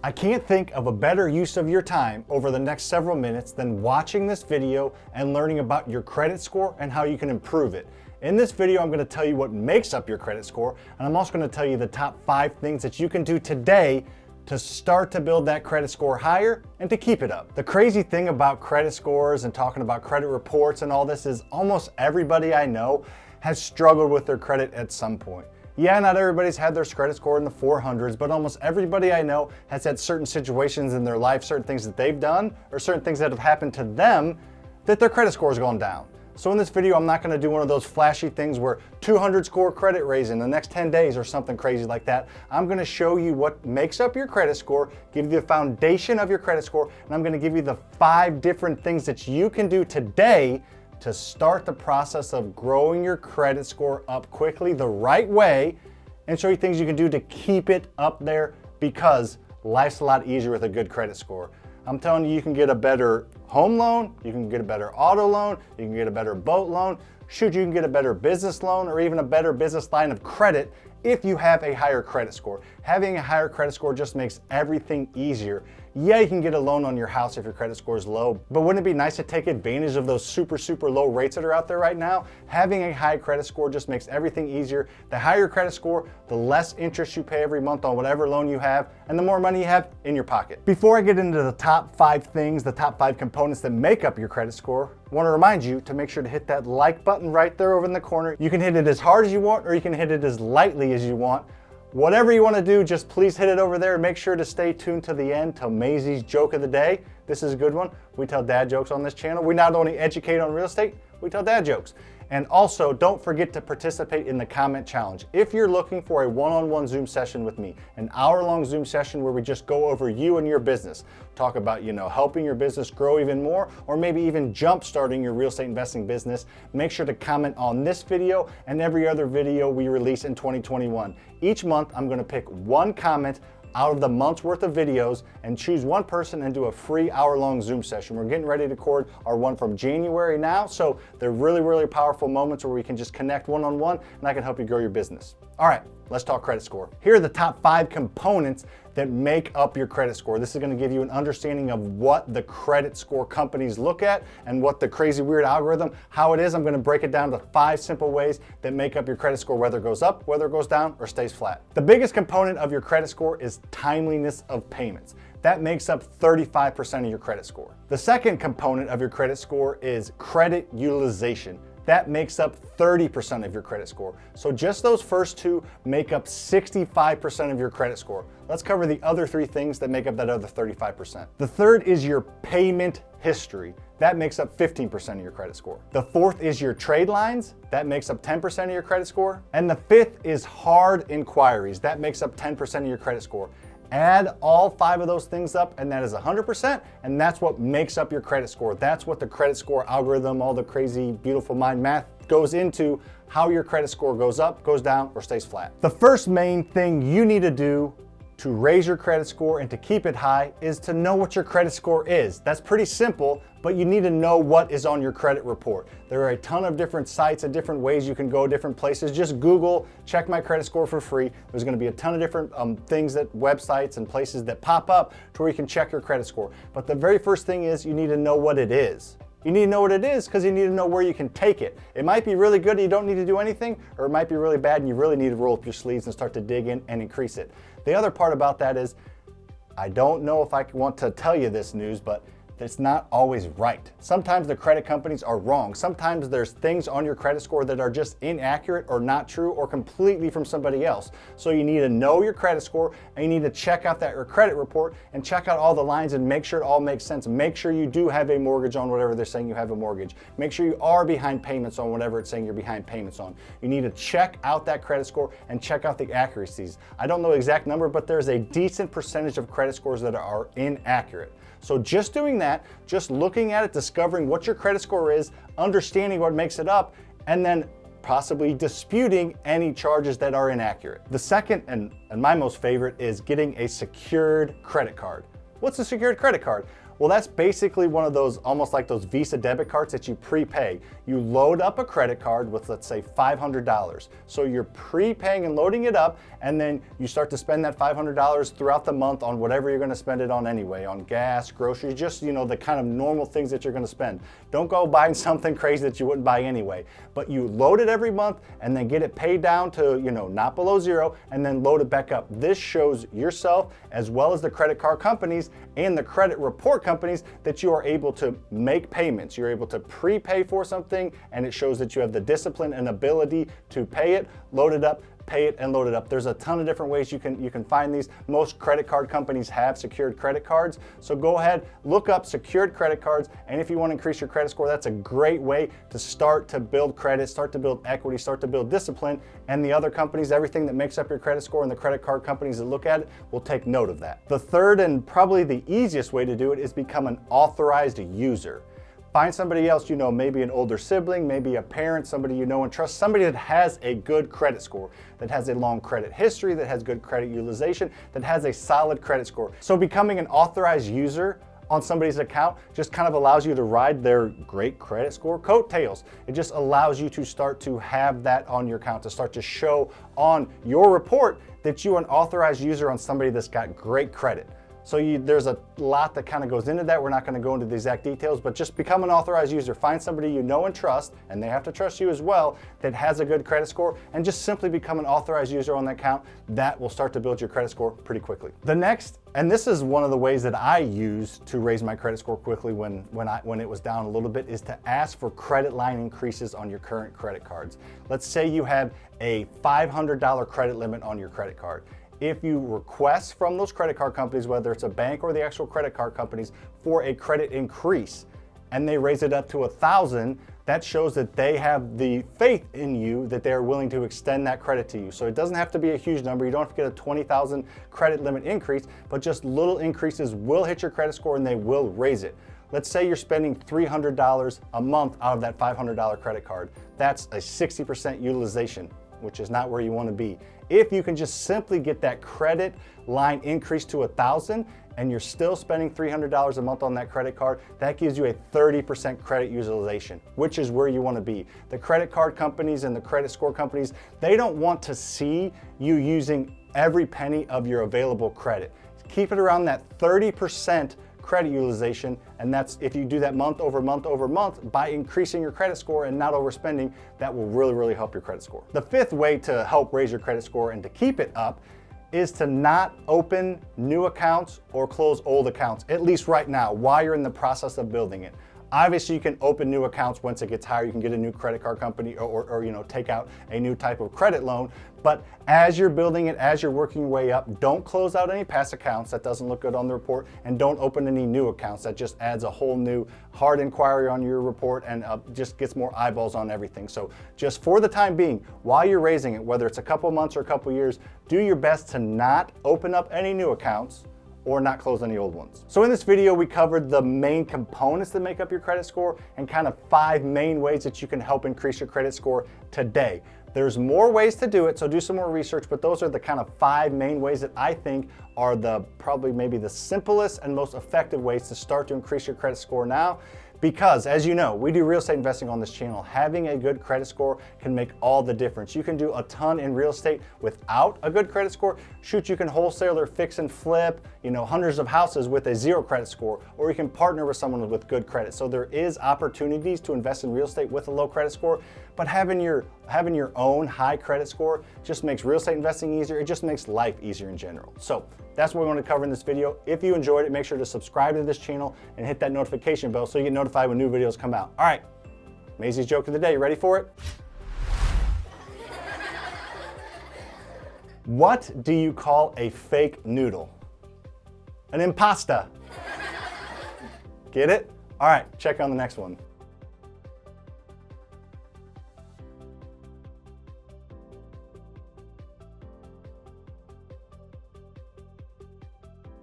I can't think of a better use of your time over the next several minutes than watching this video and learning about your credit score and how you can improve it. In this video, I'm going to tell you what makes up your credit score, and I'm also going to tell you the top 5 things that you can do today to start to build that credit score higher and to keep it up. The crazy thing about credit scores and talking about credit reports and all this is almost everybody I know has struggled with their credit at some point. Yeah, not everybody's had their credit score in the 400s, but almost everybody I know has had certain situations in their life, certain things that they've done, or certain things that have happened to them that their credit score has gone down. So in this video, I'm not going to do one of those flashy things where 200 score credit raise in the next 10 days or something crazy like that. I'm going to show you what makes up your credit score, give you the foundation of your credit score, and I'm going to give you the 5 different things that you can do today to start the process of growing your credit score up quickly the right way, and show you things you can do to keep it up there, because life's a lot easier with a good credit score. I'm telling you, you can get a better home loan, you can get a better auto loan, you can get a better boat loan, shoot, you can get a better business loan or even a better business line of credit if you have a higher credit score. Having a higher credit score just makes everything easier. Yeah, you can get a loan on your house if your credit score is low, but wouldn't it be nice to take advantage of those super low rates that are out there right now? Having a high credit score just makes everything easier. The higher your credit score, the less interest you pay every month on whatever loan you have, and the more money you have in your pocket. Before I get into the top 5 things, the top 5 components that make up your credit score, I want to remind you to make sure to hit that like button right there over in the corner. You can hit it as hard as you want, or you can hit it as lightly as you want. Whatever you want to do, just please hit it over there. Make sure to stay tuned to the end, to Maisie's joke of the day. This is a good one. We tell dad jokes on this channel. We not only educate on real estate, we tell dad jokes. And also, don't forget to participate in the comment challenge. If you're looking for a one-on-one Zoom session with me, an hour-long Zoom session where we just go over you and your business, talk about, helping your business grow even more, or maybe even jump-starting your real estate investing business, make sure to comment on this video and every other video we release in 2021. Each month, I'm gonna pick one comment out of the month's worth of videos and choose one person and do a free hour-long Zoom session. We're getting ready to record our one from January now, so they're really powerful moments where we can just connect one-on-one and I can help you grow your business. All right, let's talk credit score. Here are the top 5 components that make up your credit score. This is going to give you an understanding of what the credit score companies look at and what the crazy weird algorithm, how it is. I'm going to break it down to 5 simple ways that make up your credit score, whether it goes up, whether it goes down, or stays flat. The biggest component of your credit score is timeliness of payments. That makes up 35% of your credit score. The second component of your credit score is credit utilization. That makes up 30% of your credit score. So just those first 2 make up 65% of your credit score. Let's cover the other 3 things that make up that other 35%. The third is your payment history. That makes up 15% of your credit score. The fourth is your trade lines. That makes up 10% of your credit score. And the fifth is hard inquiries. That makes up 10% of your credit score. Add all 5 of those things up and that is 100%, and that's what makes up your credit score. That's what the credit score algorithm, all the crazy, beautiful mind math goes into, how your credit score goes up, goes down, or stays flat. The first main thing you need to do to raise your credit score and to keep it high is to know what your credit score is. That's pretty simple, but you need to know what is on your credit report. There are a ton of different sites and different ways you can go, different places. Just Google, check my credit score for free. There's gonna be a ton of different things, that websites and places that pop up to where you can check your credit score. But the very first thing is you need to know what it is. You need to know what it is because you need to know where you can take it. It might be really good and you don't need to do anything, or it might be really bad and you really need to roll up your sleeves and start to dig in and increase it. The other part about that is, I don't know if I want to tell you this news, but it's not always right. Sometimes the credit companies are wrong. Sometimes there's things on your credit score that are just inaccurate or not true or completely from somebody else. So you need to know your credit score and you need to check out that your credit report and check out all the lines and make sure it all makes sense. Make sure you do have a mortgage on whatever they're saying you have a mortgage. Make sure you are behind payments on whatever it's saying you're behind payments on. You need to check out that credit score and check out the accuracies. I don't know the exact number, but there's a decent percentage of credit scores that are inaccurate. So just doing that, just looking at it, discovering what your credit score is, understanding what makes it up, and then possibly disputing any charges that are inaccurate. The second and my most favorite is getting a secured credit card. What's a secured credit card? Well, that's basically one of those, almost like those Visa debit cards that you prepay. You load up a credit card with, let's say, $500. So you're prepaying and loading it up, and then you start to spend that $500 throughout the month on whatever you're gonna spend it on anyway, on gas, groceries, just, you know, the kind of normal things that you're gonna spend. Don't go buying something crazy that you wouldn't buy anyway. But you load it every month and then get it paid down to, you know, not below zero, and then load it back up. This shows yourself, as well as the credit card companies and the credit report companies, that you are able to make payments. You're able to prepay for something, and it shows that you have the discipline and ability to pay it, load it up, pay it, and load it up. There's a ton of different ways you can find these. Most credit card companies have secured credit cards. So go ahead, look up secured credit cards, and if you want to increase your credit score, that's a great way to start to build credit, start to build equity, start to build discipline. And the other companies, everything that makes up your credit score, and the credit card companies that look at it will take note of that. The third and probably the easiest way to do it is become an authorized user. Find somebody else you know, maybe an older sibling, maybe a parent, somebody you know and trust, somebody that has a good credit score, that has a long credit history, that has good credit utilization, that has a solid credit score. So becoming an authorized user on somebody's account just kind of allows you to ride their great credit score coattails. It just allows you to start to have that on your account, to start to show on your report that you're an authorized user on somebody that's got great credit. So there's a lot that kind of goes into that. We're not going to go into the exact details, but just become an authorized user. Find somebody you know and trust, and they have to trust you as well, that has a good credit score, and just simply become an authorized user on that account. That will start to build your credit score pretty quickly. The next, and this is one of the ways that I use to raise my credit score quickly when it was down a little bit, is to ask for credit line increases on your current credit cards. Let's say you have a $500 credit limit on your credit card. If you request from those credit card companies, whether it's a bank or the actual credit card companies, for a credit increase, and they raise it up to $1,000, that shows that they have the faith in you, that they're willing to extend that credit to you. So it doesn't have to be a huge number. You don't have to get a 20,000 credit limit increase, but just little increases will hit your credit score and they will raise it. Let's say you're spending $300 a month out of that $500 credit card. That's a 60% utilization, which is not where you want to be. If you can just simply get that credit line increased to $1,000 and you're still spending $300 a month on that credit card, that gives you a 30% credit utilization, which is where you want to be. The credit card companies and the credit score companies, they don't want to see you using every penny of your available credit. Keep it around that 30% credit utilization, and that's, if you do that month over month over month, by increasing your credit score and not overspending, that will really help your credit score. The fifth way to help raise your credit score and to keep it up is to not open new accounts or close old accounts, at least right now, while you're in the process of building it. Obviously, you can open new accounts once it gets higher. You can get a new credit card company or you know, take out a new type of credit loan. But as you're building it, as you're working your way up, don't close out any past accounts. That doesn't look good on the report. And don't open any new accounts. That just adds a whole new hard inquiry on your report and just gets more eyeballs on everything. So just for the time being, while you're raising it, whether it's a couple months or a couple years, do your best to not open up any new accounts or not close any old ones. So in this video, we covered the main components that make up your credit score and kind of 5 main ways that you can help increase your credit score today. There's more ways to do it, so do some more research, but those are the kind of 5 main ways that I think are probably maybe the simplest and most effective ways to start to increase your credit score now. Because, as you know, we do real estate investing on this channel. Having a good credit score can make all the difference. You can do a ton in real estate without a good credit score. Shoot, you can wholesale or fix and flip, you know, hundreds of houses with a 0 credit score, or you can partner with someone with good credit. So there is opportunities to invest in real estate with a low credit score, but having your own high credit score just makes real estate investing easier. It just makes life easier in general. So that's what we want to cover in this video. If you enjoyed it, make sure to subscribe to this channel and hit that notification bell so you get notified when new videos come out. All right, Maisie's joke of the day. You ready for it? What do you call a fake noodle? An impasta. Get it? All right, check on the next one.